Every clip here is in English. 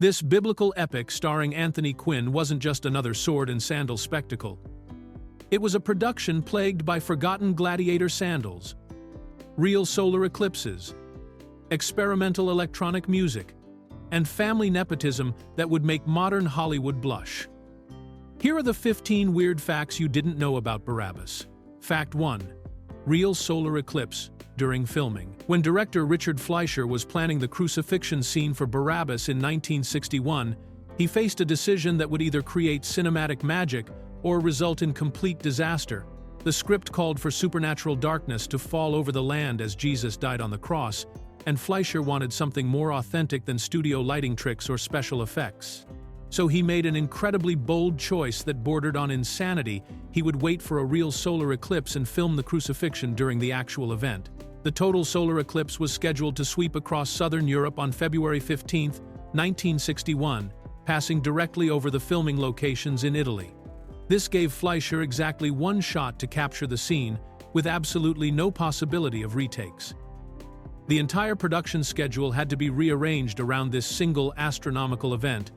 This biblical epic starring Anthony Quinn wasn't just another sword-and-sandal spectacle. It was a production plagued by forgotten gladiator sandals, real solar eclipses, experimental electronic music, and family nepotism that would make modern Hollywood blush. Here are the 15 weird facts you didn't know about Barabbas. Fact 1. Real solar eclipse during filming. When director Richard Fleischer was planning the crucifixion scene for Barabbas in 1961, he faced a decision that would either create cinematic magic or result in complete disaster. The script called for supernatural darkness to fall over the land as Jesus died on the cross, and Fleischer wanted something more authentic than studio lighting tricks or special effects. So he made an incredibly bold choice that bordered on insanity. He would wait for a real solar eclipse and film the crucifixion during the actual event. The total solar eclipse was scheduled to sweep across southern Europe on February 15, 1961, passing directly over the filming locations in Italy. This gave Fleischer exactly one shot to capture the scene, with absolutely no possibility of retakes. The entire production schedule had to be rearranged around this single astronomical event,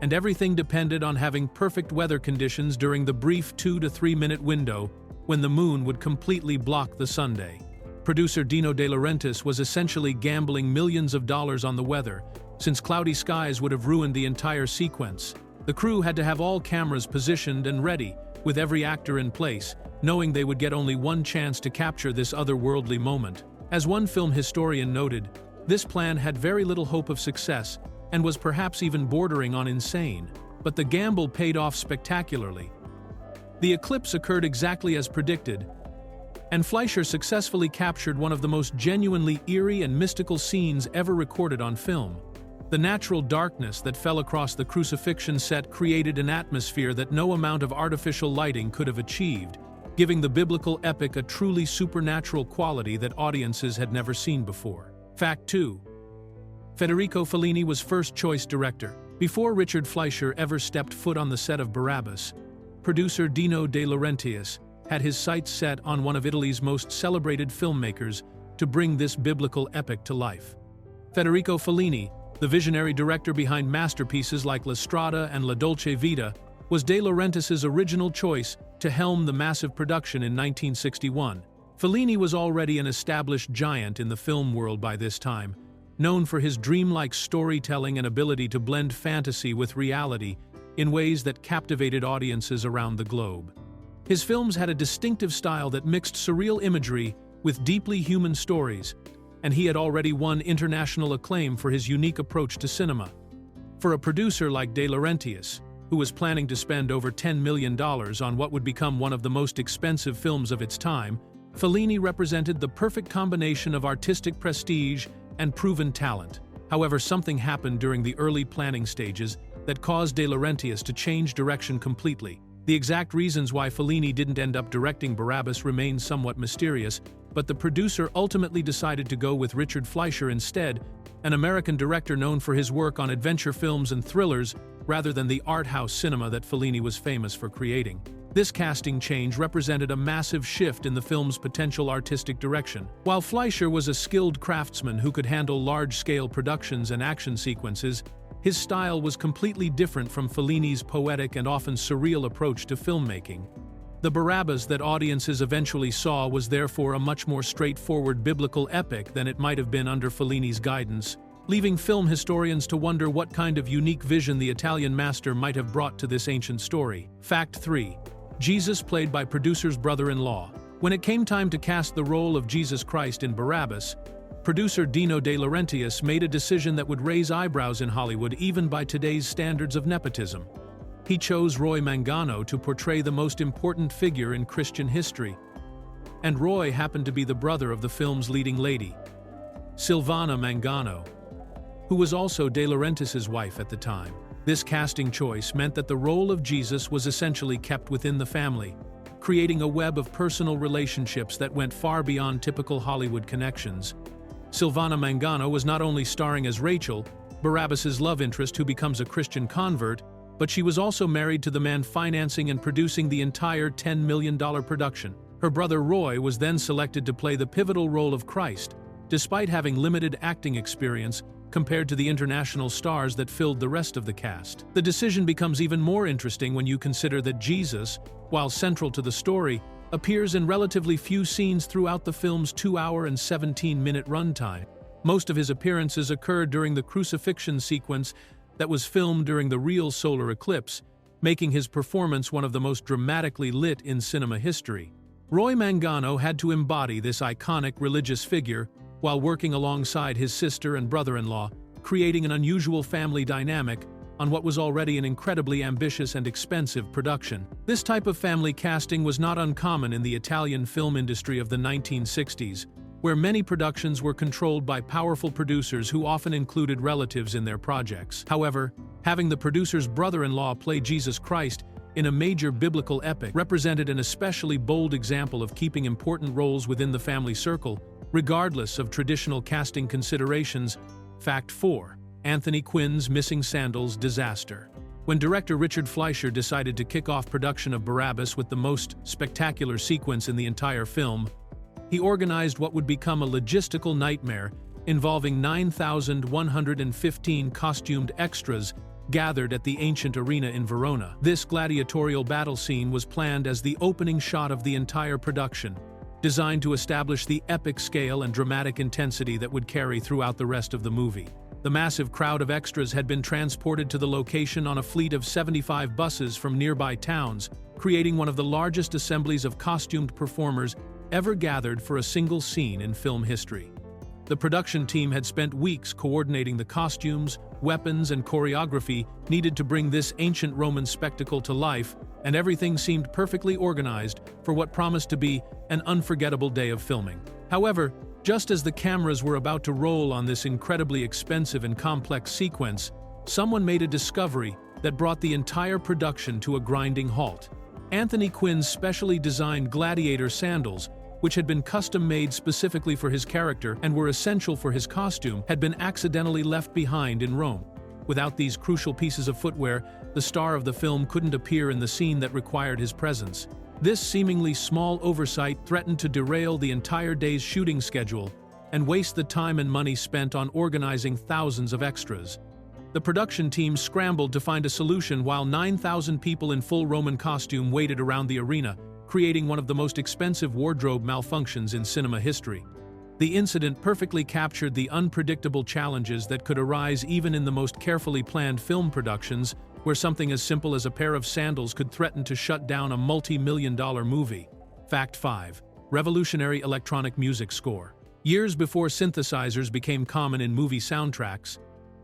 and everything depended on having perfect weather conditions during the brief 2 to 3 minute window when the moon would completely block the Sunday. Producer Dino De Laurentiis was essentially gambling millions of dollars on the weather, since cloudy skies would have ruined the entire sequence. The crew had to have all cameras positioned and ready, with every actor in place, knowing they would get only one chance to capture this otherworldly moment. As one film historian noted, this plan had very little hope of success and was perhaps even bordering on insane, but the gamble paid off spectacularly. The eclipse occurred exactly as predicted, and Fleischer successfully captured one of the most genuinely eerie and mystical scenes ever recorded on film. The natural darkness that fell across the crucifixion set created an atmosphere that no amount of artificial lighting could have achieved, giving the biblical epic a truly supernatural quality that audiences had never seen before. Fact 2. Federico Fellini was first-choice director. Before Richard Fleischer ever stepped foot on the set of Barabbas, producer Dino De Laurentiis had his sights set on one of Italy's most celebrated filmmakers to bring this biblical epic to life. Federico Fellini, the visionary director behind masterpieces like La Strada and La Dolce Vita, was De Laurentiis' original choice to helm the massive production in 1961. Fellini was already an established giant in the film world by this time, known for his dreamlike storytelling and ability to blend fantasy with reality in ways that captivated audiences around the globe. His films had a distinctive style that mixed surreal imagery with deeply human stories, and he had already won international acclaim for his unique approach to cinema. For a producer like De Laurentiis, who was planning to spend over $10 million on what would become one of the most expensive films of its time, Fellini represented the perfect combination of artistic prestige and proven talent. However, something happened during the early planning stages that caused De Laurentiis to change direction completely. The exact reasons why Fellini didn't end up directing Barabbas remain somewhat mysterious, but the producer ultimately decided to go with Richard Fleischer instead, an American director known for his work on adventure films and thrillers rather than the art house cinema that Fellini was famous for creating. This casting change represented a massive shift in the film's potential artistic direction. While Fleischer was a skilled craftsman who could handle large-scale productions and action sequences, his style was completely different from Fellini's poetic and often surreal approach to filmmaking. The Barabbas that audiences eventually saw was therefore a much more straightforward biblical epic than it might have been under Fellini's guidance, leaving film historians to wonder what kind of unique vision the Italian master might have brought to this ancient story. Fact 3. Jesus played by producer's brother-in-law. When it came time to cast the role of Jesus Christ in Barabbas, producer Dino De Laurentiis made a decision that would raise eyebrows in Hollywood even by today's standards of nepotism. He chose Roy Mangano to portray the most important figure in Christian history. And Roy happened to be the brother of the film's leading lady, Silvana Mangano, who was also De Laurentiis' wife at the time. This casting choice meant that the role of Jesus was essentially kept within the family, creating a web of personal relationships that went far beyond typical Hollywood connections. Silvana Mangano was not only starring as Rachel, Barabbas' love interest who becomes a Christian convert, but she was also married to the man financing and producing the entire $10 million production. Her brother Roy was then selected to play the pivotal role of Christ. Despite having limited acting experience, compared to the international stars that filled the rest of the cast. The decision becomes even more interesting when you consider that Jesus, while central to the story, appears in relatively few scenes throughout the film's 2-hour and 17-minute runtime. Most of his appearances occurred during the crucifixion sequence that was filmed during the real solar eclipse, making his performance one of the most dramatically lit in cinema history. Roy Mangano had to embody this iconic religious figure while working alongside his sister and brother-in-law, creating an unusual family dynamic on what was already an incredibly ambitious and expensive production. This type of family casting was not uncommon in the Italian film industry of the 1960s, where many productions were controlled by powerful producers who often included relatives in their projects. However, having the producer's brother-in-law play Jesus Christ in a major biblical epic represented an especially bold example of keeping important roles within the family circle, regardless of traditional casting considerations. Fact 4. Anthony Quinn's missing sandals disaster. When director Richard Fleischer decided to kick off production of Barabbas with the most spectacular sequence in the entire film, he organized what would become a logistical nightmare involving 9,115 costumed extras gathered at the ancient arena in Verona. This gladiatorial battle scene was planned as the opening shot of the entire production, designed to establish the epic scale and dramatic intensity that would carry throughout the rest of the movie. The massive crowd of extras had been transported to the location on a fleet of 75 buses from nearby towns, creating one of the largest assemblies of costumed performers ever gathered for a single scene in film history. The production team had spent weeks coordinating the costumes, weapons, and choreography needed to bring this ancient Roman spectacle to life, and everything seemed perfectly organized for what promised to be an unforgettable day of filming. However, just as the cameras were about to roll on this incredibly expensive and complex sequence, someone made a discovery that brought the entire production to a grinding halt. Anthony Quinn's specially designed gladiator sandals, which had been custom-made specifically for his character and were essential for his costume, had been accidentally left behind in Rome. Without these crucial pieces of footwear, the star of the film couldn't appear in the scene that required his presence. This seemingly small oversight threatened to derail the entire day's shooting schedule and waste the time and money spent on organizing thousands of extras. The production team scrambled to find a solution while 9,000 people in full Roman costume waited around the arena, creating one of the most expensive wardrobe malfunctions in cinema history. The incident perfectly captured the unpredictable challenges that could arise even in the most carefully planned film productions, where something as simple as a pair of sandals could threaten to shut down a multi-million-dollar movie. Fact 5. Revolutionary electronic music score. Years before synthesizers became common in movie soundtracks,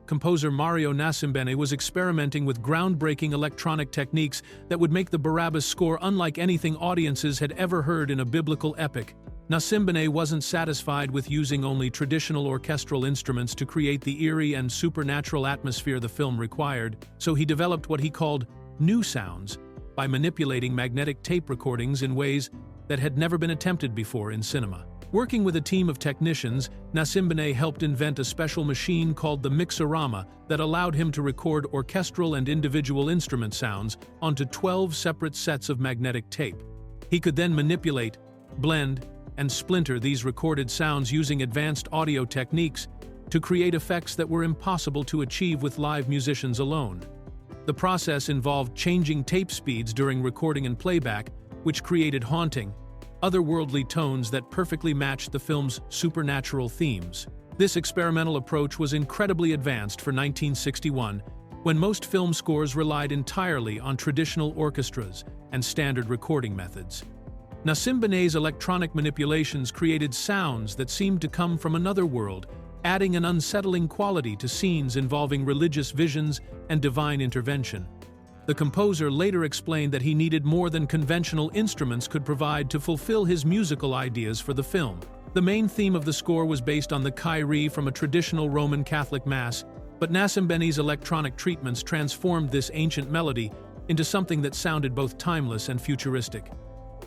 composer Mario Nasimbene was experimenting with groundbreaking electronic techniques that would make the Barabbas score unlike anything audiences had ever heard in a biblical epic. Nasimbene wasn't satisfied with using only traditional orchestral instruments to create the eerie and supernatural atmosphere the film required, so he developed what he called new sounds by manipulating magnetic tape recordings in ways that had never been attempted before in cinema. Working with a team of technicians, Nasimbene helped invent a special machine called the Mixorama that allowed him to record orchestral and individual instrument sounds onto 12 separate sets of magnetic tape. He could then manipulate, blend, and splinter these recorded sounds using advanced audio techniques to create effects that were impossible to achieve with live musicians alone. The process involved changing tape speeds during recording and playback, which created haunting, otherworldly tones that perfectly matched the film's supernatural themes. This experimental approach was incredibly advanced for 1961, when most film scores relied entirely on traditional orchestras and standard recording methods. Nasimbene's electronic manipulations created sounds that seemed to come from another world, adding an unsettling quality to scenes involving religious visions and divine intervention. The composer later explained that he needed more than conventional instruments could provide to fulfill his musical ideas for the film. The main theme of the score was based on the Kyrie from a traditional Roman Catholic Mass, but Nasimbene's electronic treatments transformed this ancient melody into something that sounded both timeless and futuristic.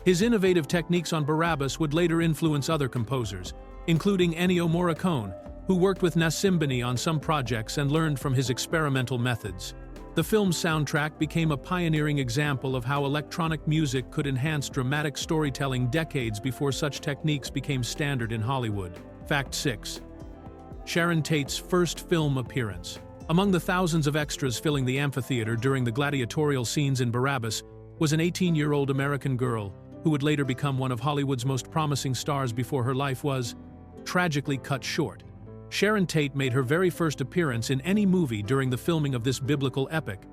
His innovative techniques on Barabbas would later influence other composers, including Ennio Morricone, who worked with Nasimbene on some projects and learned from his experimental methods. The film's soundtrack became a pioneering example of how electronic music could enhance dramatic storytelling decades before such techniques became standard in Hollywood. Fact 6. Sharon Tate's first film appearance. Among the thousands of extras filling the amphitheater during the gladiatorial scenes in Barabbas was an 18-year-old American girl who would later become one of Hollywood's most promising stars before her life was tragically cut short. Sharon Tate made her very first appearance in any movie during the filming of this biblical epic,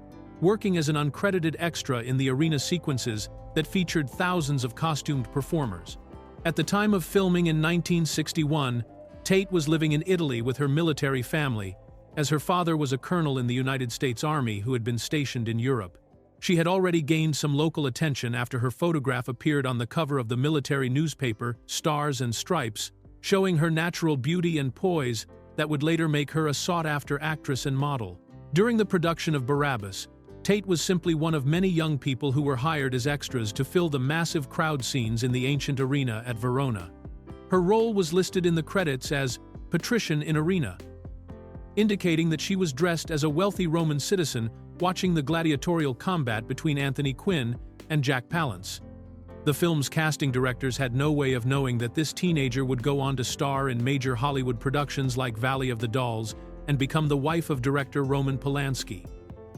working as an uncredited extra in the arena sequences that featured thousands of costumed performers. At the time of filming in 1961, Tate was living in Italy with her military family, as her father was a colonel in the United States Army who had been stationed in Europe. She had already gained some local attention after her photograph appeared on the cover of the military newspaper, Stars and Stripes, showing her natural beauty and poise that would later make her a sought-after actress and model. During the production of Barabbas, Tate was simply one of many young people who were hired as extras to fill the massive crowd scenes in the ancient arena at Verona. Her role was listed in the credits as Patrician in Arena, indicating that she was dressed as a wealthy Roman citizen watching the gladiatorial combat between Anthony Quinn and Jack Palance. The film's casting directors had no way of knowing that this teenager would go on to star in major Hollywood productions like Valley of the Dolls and become the wife of director Roman Polanski.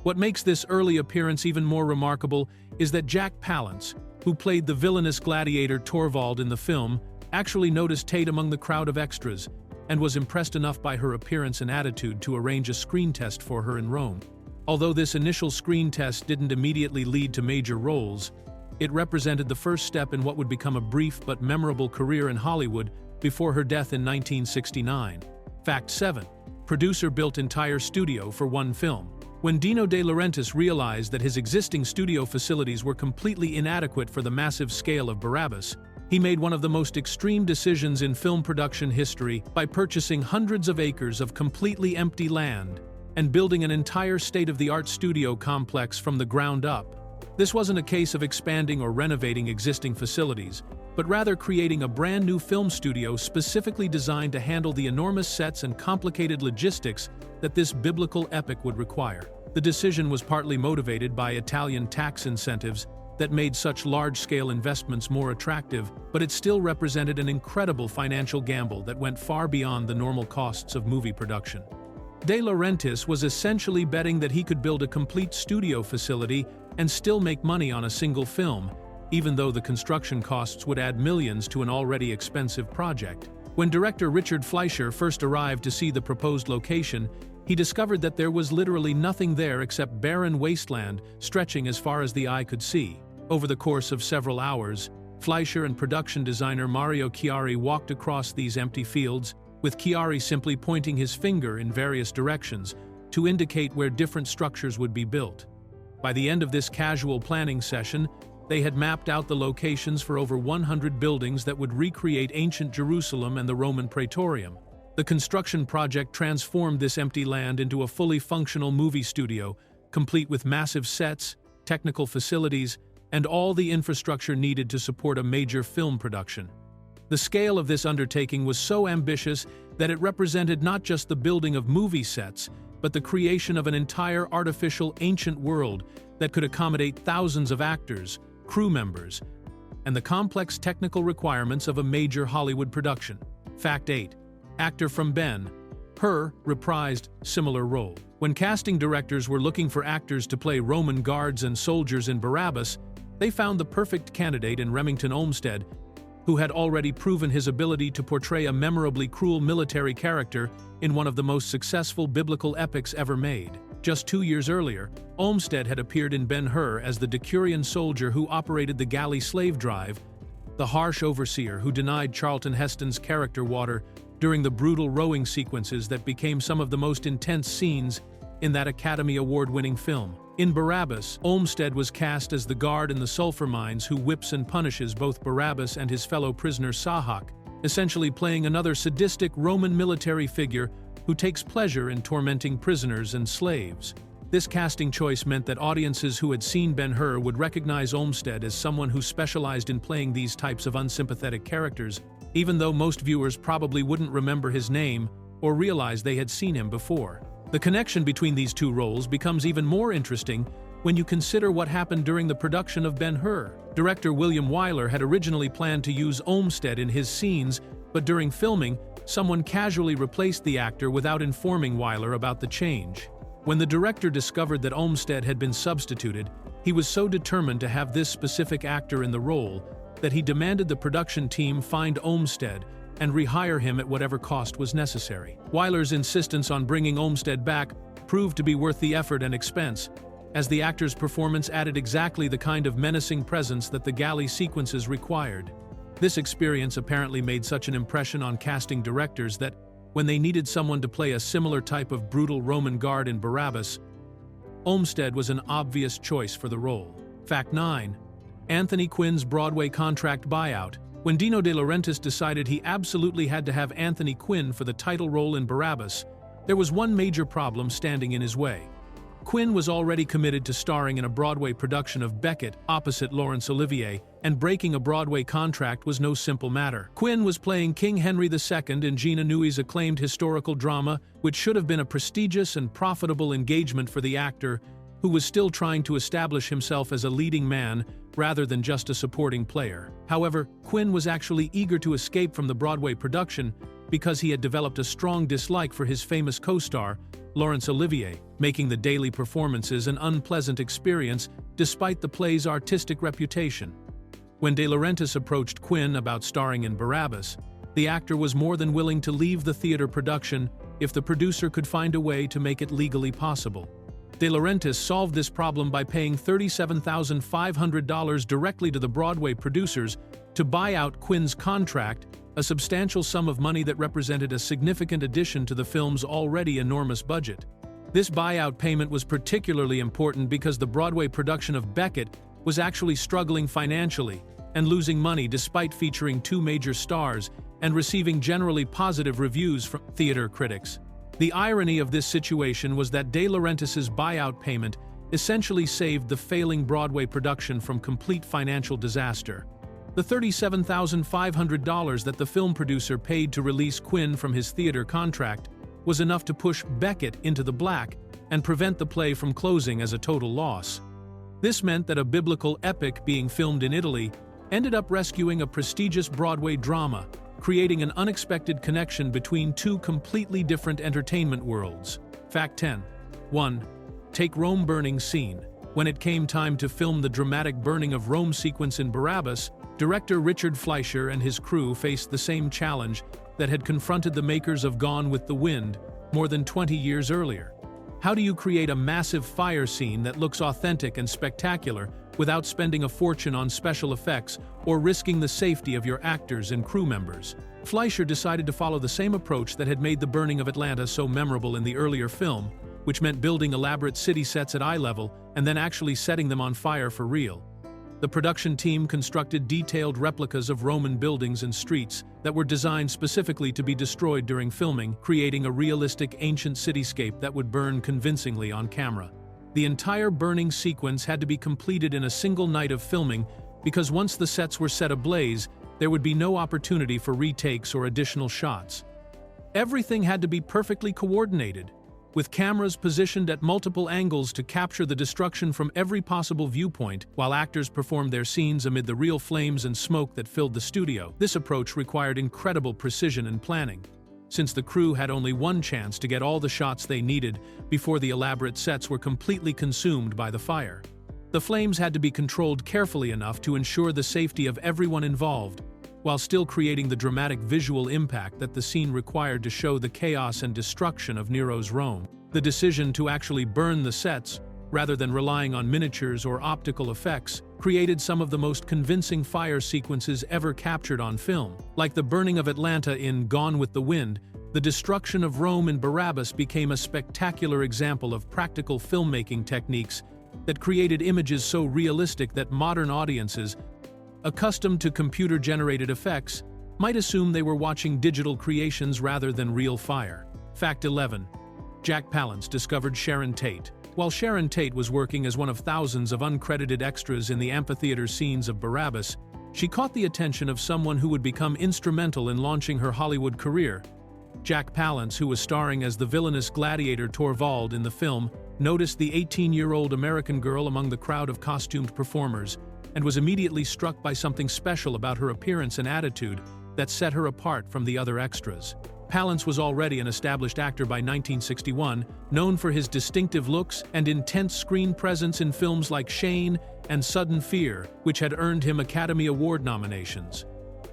What makes this early appearance even more remarkable is that Jack Palance, who played the villainous gladiator Torvald in the film, actually noticed Tate among the crowd of extras and was impressed enough by her appearance and attitude to arrange a screen test for her in Rome. Although this initial screen test didn't immediately lead to major roles, it represented the first step in what would become a brief but memorable career in Hollywood before her death in 1969. Fact 7. Producer built entire studio for one film. When Dino De Laurentiis realized that his existing studio facilities were completely inadequate for the massive scale of Barabbas, he made one of the most extreme decisions in film production history by purchasing hundreds of acres of completely empty land and building an entire state-of-the-art studio complex from the ground up. This wasn't a case of expanding or renovating existing facilities, but rather creating a brand new film studio specifically designed to handle the enormous sets and complicated logistics that this biblical epic would require. The decision was partly motivated by Italian tax incentives that made such large-scale investments more attractive, but it still represented an incredible financial gamble that went far beyond the normal costs of movie production. De Laurentiis was essentially betting that he could build a complete studio facility and still make money on a single film, even though the construction costs would add millions to an already expensive project. When director Richard Fleischer first arrived to see the proposed location, he discovered that there was literally nothing there except barren wasteland stretching as far as the eye could see. Over the course of several hours, Fleischer and production designer Mario Chiari walked across these empty fields, with Chiari simply pointing his finger in various directions to indicate where different structures would be built. By the end of this casual planning session, they had mapped out the locations for over 100 buildings that would recreate ancient Jerusalem and the Roman Praetorium. The construction project transformed this empty land into a fully functional movie studio, complete with massive sets, technical facilities, and all the infrastructure needed to support a major film production. The scale of this undertaking was so ambitious that it represented not just the building of movie sets, but the creation of an entire artificial ancient world that could accommodate thousands of actors, crew members, and the complex technical requirements of a major Hollywood production. Fact 8. Actor from Ben-Hur reprised similar role. When casting directors were looking for actors to play Roman guards and soldiers in Barabbas, they found the perfect candidate in Remington Olmsted, who had already proven his ability to portray a memorably cruel military character in one of the most successful biblical epics ever made. Just 2 years earlier, Olmsted had appeared in Ben-Hur as the Decurion soldier who operated the galley slave drive, the harsh overseer who denied Charlton Heston's character water during the brutal rowing sequences that became some of the most intense scenes in that Academy Award-winning film. In Barabbas, Olmsted was cast as the guard in the sulfur mines who whips and punishes both Barabbas and his fellow prisoner Sahak, essentially playing another sadistic Roman military figure who takes pleasure in tormenting prisoners and slaves. This casting choice meant that audiences who had seen Ben-Hur would recognize Olmsted as someone who specialized in playing these types of unsympathetic characters, even though most viewers probably wouldn't remember his name or realize they had seen him before. The connection between these two roles becomes even more interesting when you consider what happened during the production of Ben-Hur. Director William Wyler had originally planned to use Olmsted in his scenes, but during filming, someone casually replaced the actor without informing Wyler about the change. When the director discovered that Olmsted had been substituted, he was so determined to have this specific actor in the role that he demanded the production team find Olmsted and rehire him at whatever cost was necessary. Wyler's insistence on bringing Olmsted back proved to be worth the effort and expense, as the actor's performance added exactly the kind of menacing presence that the galley sequences required. This experience apparently made such an impression on casting directors that, when they needed someone to play a similar type of brutal Roman guard in Barabbas, Olmsted was an obvious choice for the role. Fact 9. Anthony Quinn's Broadway contract buyout. When Dino De Laurentiis decided he absolutely had to have Anthony Quinn for the title role in Barabbas, there was one major problem standing in his way. Quinn was already committed to starring in a Broadway production of Becket opposite Laurence Olivier, and breaking a Broadway contract was no simple matter. Quinn was playing King Henry II in Gina Nui's acclaimed historical drama, which should have been a prestigious and profitable engagement for the actor, who was still trying to establish himself as a leading man rather than just a supporting player. However, Quinn was actually eager to escape from the Broadway production because he had developed a strong dislike for his famous co-star, Laurence Olivier, making the daily performances an unpleasant experience despite the play's artistic reputation. When De Laurentiis approached Quinn about starring in Barabbas, the actor was more than willing to leave the theater production if the producer could find a way to make it legally possible. De Laurentiis solved this problem by paying $37,500 directly to the Broadway producers to buy out Quinn's contract, a substantial sum of money that represented a significant addition to the film's already enormous budget. This buyout payment was particularly important because the Broadway production of Becket was actually struggling financially and losing money despite featuring two major stars and receiving generally positive reviews from theater critics. The irony of this situation was that De Laurentiis's buyout payment essentially saved the failing Broadway production from complete financial disaster. The $37,500 that the film producer paid to release Quinn from his theater contract was enough to push Becket into the black and prevent the play from closing as a total loss. This meant that a biblical epic being filmed in Italy ended up rescuing a prestigious Broadway drama, creating an unexpected connection between two completely different entertainment worlds. Fact 10. 1. Take Rome burning scene. When it came time to film the dramatic burning of Rome sequence in Barabbas, director Richard Fleischer and his crew faced the same challenge that had confronted the makers of Gone with the Wind more than 20 years earlier. How do you create a massive fire scene that looks authentic and spectacular without spending a fortune on special effects or risking the safety of your actors and crew members? Fleischer decided to follow the same approach that had made the burning of Atlanta so memorable in the earlier film, which meant building elaborate city sets at eye level and then actually setting them on fire for real. The production team constructed detailed replicas of Roman buildings and streets that were designed specifically to be destroyed during filming, creating a realistic ancient cityscape that would burn convincingly on camera. The entire burning sequence had to be completed in a single night of filming because once the sets were set ablaze, there would be no opportunity for retakes or additional shots. Everything had to be perfectly coordinated, with cameras positioned at multiple angles to capture the destruction from every possible viewpoint, while actors performed their scenes amid the real flames and smoke that filled the studio. This approach required incredible precision and planning, since the crew had only one chance to get all the shots they needed before the elaborate sets were completely consumed by the fire. The flames had to be controlled carefully enough to ensure the safety of everyone involved, while still creating the dramatic visual impact that the scene required to show the chaos and destruction of Nero's Rome. The decision to actually burn the sets, rather than relying on miniatures or optical effects, created some of the most convincing fire sequences ever captured on film. Like the burning of Atlanta in Gone with the Wind, the destruction of Rome in Barabbas became a spectacular example of practical filmmaking techniques that created images so realistic that modern audiences, accustomed to computer-generated effects, might assume they were watching digital creations rather than real fire. Fact 11. Jack Palance discovered Sharon Tate. While Sharon Tate was working as one of thousands of uncredited extras in the amphitheater scenes of Barabbas, she caught the attention of someone who would become instrumental in launching her Hollywood career. Jack Palance, who was starring as the villainous gladiator Torvald in the film, noticed the 18-year-old American girl among the crowd of costumed performers and was immediately struck by something special about her appearance and attitude that set her apart from the other extras. Palance was already an established actor by 1961, known for his distinctive looks and intense screen presence in films like Shane and Sudden Fear, which had earned him Academy Award nominations.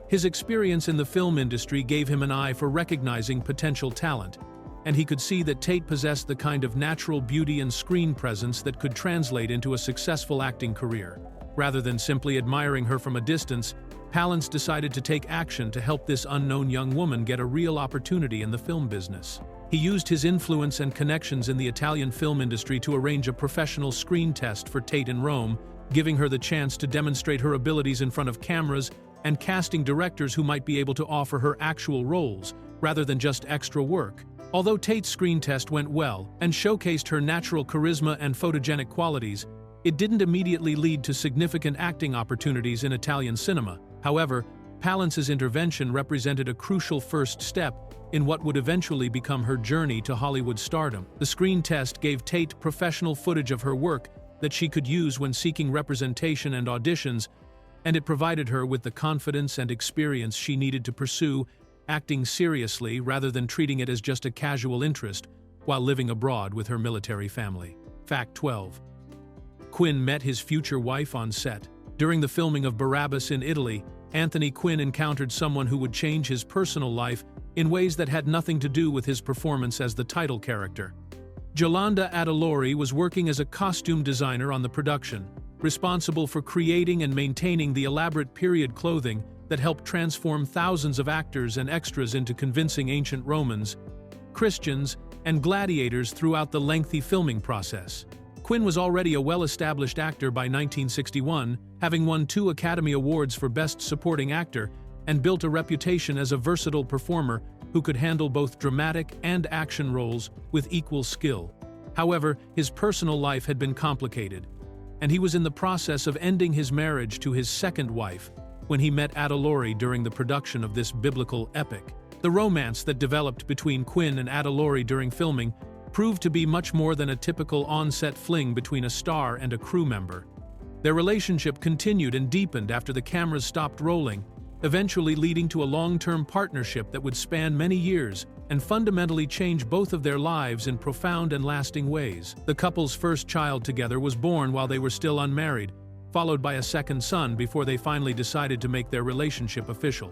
His experience in the film industry gave him an eye for recognizing potential talent, and he could see that Tate possessed the kind of natural beauty and screen presence that could translate into a successful acting career. Rather than simply admiring her from a distance, Palance decided to take action to help this unknown young woman get a real opportunity in the film business. He used his influence and connections in the Italian film industry to arrange a professional screen test for Tate in Rome, giving her the chance to demonstrate her abilities in front of cameras and casting directors who might be able to offer her actual roles, rather than just extra work. Although Tate's screen test went well and showcased her natural charisma and photogenic qualities, it didn't immediately lead to significant acting opportunities in Italian cinema. However, Palance's intervention represented a crucial first step in what would eventually become her journey to Hollywood stardom. The screen test gave Tate professional footage of her work that she could use when seeking representation and auditions, and it provided her with the confidence and experience she needed to pursue acting seriously rather than treating it as just a casual interest while living abroad with her military family. Fact 12. Quinn met his future wife on set. During the filming of Barabbas in Italy, Anthony Quinn encountered someone who would change his personal life in ways that had nothing to do with his performance as the title character. Yolanda Adalori was working as a costume designer on the production, responsible for creating and maintaining the elaborate period clothing that helped transform thousands of actors and extras into convincing ancient Romans, Christians, and gladiators throughout the lengthy filming process. Quinn was already a well-established actor by 1961, having won 2 Academy Awards for Best Supporting Actor and built a reputation as a versatile performer who could handle both dramatic and action roles with equal skill. However, his personal life had been complicated, and he was in the process of ending his marriage to his second wife when he met Adalori during the production of this biblical epic. The romance that developed between Quinn and Adalori during filming proved to be much more than a typical on-set fling between a star and a crew member. Their relationship continued and deepened after the cameras stopped rolling, eventually leading to a long-term partnership that would span many years and fundamentally change both of their lives in profound and lasting ways. The couple's first child together was born while they were still unmarried, followed by a second son before they finally decided to make their relationship official.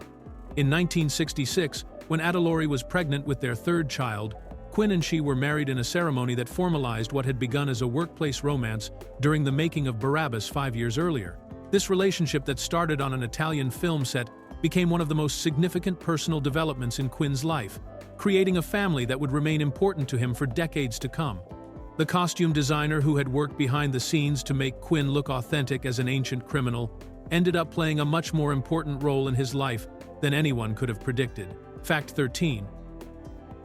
In 1966, when Adalori was pregnant with their third child, Quinn and she were married in a ceremony that formalized what had begun as a workplace romance during the making of Barabbas 5 years earlier. This relationship that started on an Italian film set became one of the most significant personal developments in Quinn's life, creating a family that would remain important to him for decades to come. The costume designer who had worked behind the scenes to make Quinn look authentic as an ancient criminal ended up playing a much more important role in his life than anyone could have predicted. Fact 13.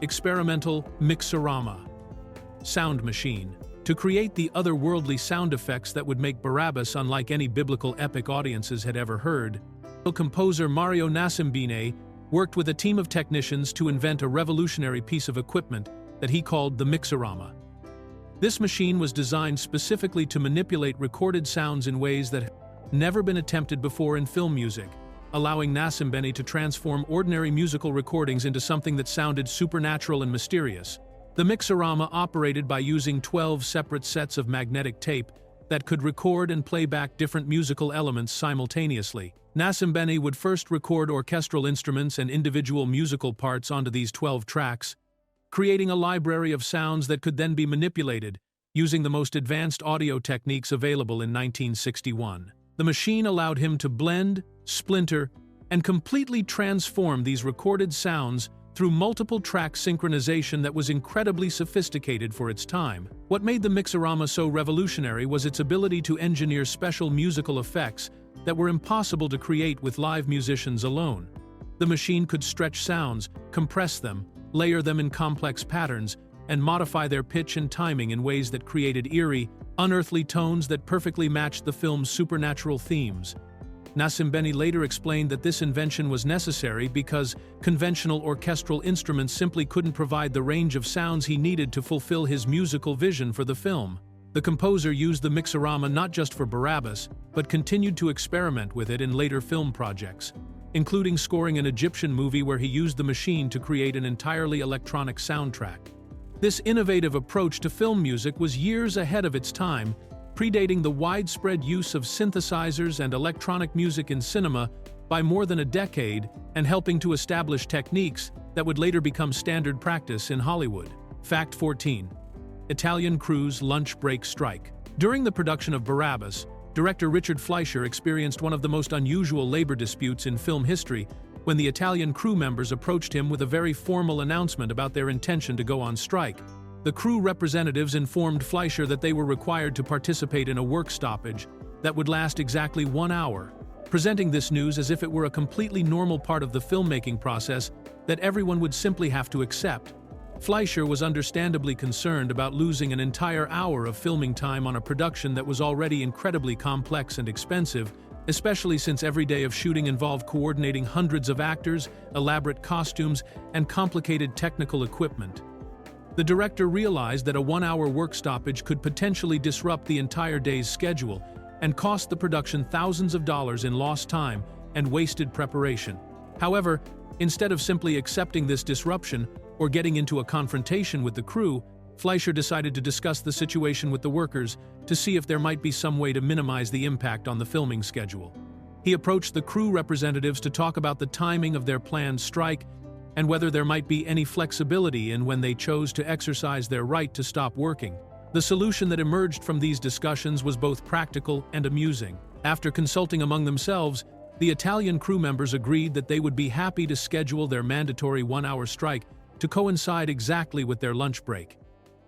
Experimental Mixorama sound machine. To create the otherworldly sound effects that would make Barabbas unlike any biblical epic audiences had ever heard, composer Mario Nascimbene worked with a team of technicians to invent a revolutionary piece of equipment that he called the Mixorama. This machine was designed specifically to manipulate recorded sounds in ways that had never been attempted before in film music, allowing Nascimbene to transform ordinary musical recordings into something that sounded supernatural and mysterious. The Mixorama operated by using 12 separate sets of magnetic tape that could record and play back different musical elements simultaneously. Nascimbene would first record orchestral instruments and individual musical parts onto these 12 tracks, creating a library of sounds that could then be manipulated using the most advanced audio techniques available in 1961. The machine allowed him to blend, splinter, and completely transform these recorded sounds through multiple track synchronization that was incredibly sophisticated for its time. What made the Mixorama so revolutionary was its ability to engineer special musical effects that were impossible to create with live musicians alone. The machine could stretch sounds, compress them, layer them in complex patterns, and modify their pitch and timing in ways that created eerie, unearthly tones that perfectly matched the film's supernatural themes. Nascimbene later explained that this invention was necessary because conventional orchestral instruments simply couldn't provide the range of sounds he needed to fulfill his musical vision for the film. The composer used the Mixorama not just for Barabbas, but continued to experiment with it in later film projects. including scoring an Egyptian movie where he used the machine to create an entirely electronic soundtrack. This innovative approach to film music was years ahead of its time, predating the widespread use of synthesizers and electronic music in cinema by more than a decade, and helping to establish techniques that would later become standard practice in Hollywood. Fact 14. Italian crew's lunch break strike. During the production of Barabbas, director Richard Fleischer experienced one of the most unusual labor disputes in film history when the Italian crew members approached him with a very formal announcement about their intention to go on strike. The crew representatives informed Fleischer that they were required to participate in a work stoppage that would last exactly 1 hour, presenting this news as if it were a completely normal part of the filmmaking process that everyone would simply have to accept. Fleischer was understandably concerned about losing an entire hour of filming time on a production that was already incredibly complex and expensive, especially since every day of shooting involved coordinating hundreds of actors, elaborate costumes, and complicated technical equipment. The director realized that a 1-hour work stoppage could potentially disrupt the entire day's schedule and cost the production thousands of dollars in lost time and wasted preparation. However, instead of simply accepting this disruption or getting into a confrontation with the crew, Fleischer decided to discuss the situation with the workers to see if there might be some way to minimize the impact on the filming schedule. He approached the crew representatives to talk about the timing of their planned strike and whether there might be any flexibility in when they chose to exercise their right to stop working. The solution that emerged from these discussions was both practical and amusing. After consulting among themselves, the Italian crew members agreed that they would be happy to schedule their mandatory 1-hour strike to coincide exactly with their lunch break.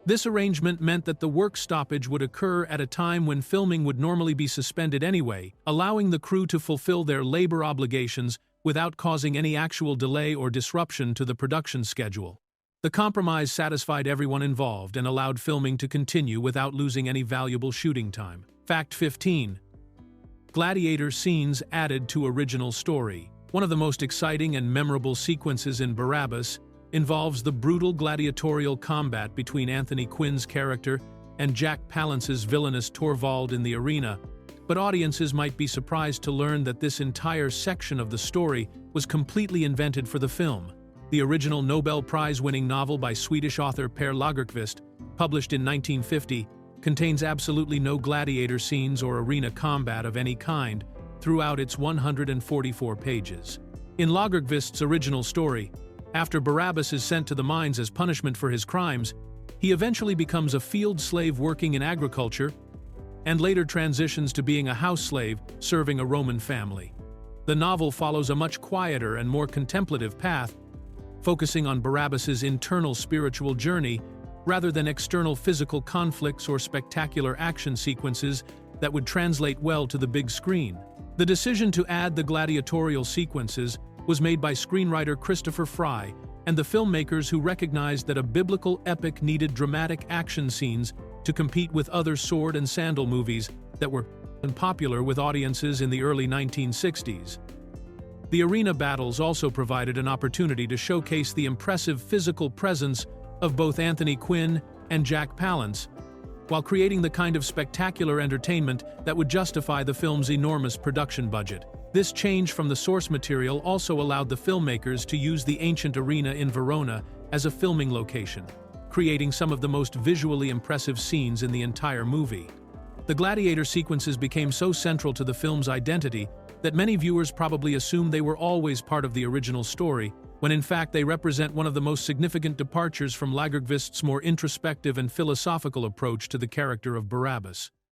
This arrangement meant that the work stoppage would occur at a time when filming would normally be suspended anyway, allowing the crew to fulfill their labor obligations without causing any actual delay or disruption to the production schedule. The compromise satisfied everyone involved and allowed filming to continue without losing any valuable shooting time. Fact 15. Gladiator scenes added to original story. One of the most exciting and memorable sequences in Barabbas involves the brutal gladiatorial combat between Anthony Quinn's character and Jack Palance's villainous Torvald in the arena, but audiences might be surprised to learn that this entire section of the story was completely invented for the film. The original Nobel Prize-winning novel by Swedish author Per Lagerkvist, published in 1950, contains absolutely no gladiator scenes or arena combat of any kind throughout its 144 pages. In Lagerkvist's original story, after Barabbas is sent to the mines as punishment for his crimes, he eventually becomes a field slave working in agriculture and later transitions to being a house slave serving a Roman family. The novel follows a much quieter and more contemplative path, focusing on Barabbas's internal spiritual journey rather than external physical conflicts or spectacular action sequences that would translate well to the big screen. The decision to add the gladiatorial sequences was made by screenwriter Christopher Fry and the filmmakers who recognized that a biblical epic needed dramatic action scenes to compete with other sword and sandal movies that were popular with audiences in the early 1960s. The arena battles also provided an opportunity to showcase the impressive physical presence of both Anthony Quinn and Jack Palance, while creating the kind of spectacular entertainment that would justify the film's enormous production budget. This change from the source material also allowed the filmmakers to use the ancient arena in Verona as a filming location, creating some of the most visually impressive scenes in the entire movie. The gladiator sequences became so central to the film's identity that many viewers probably assumed they were always part of the original story, when in fact they represent one of the most significant departures from Lagerkvist's more introspective and philosophical approach to the character of Barabbas.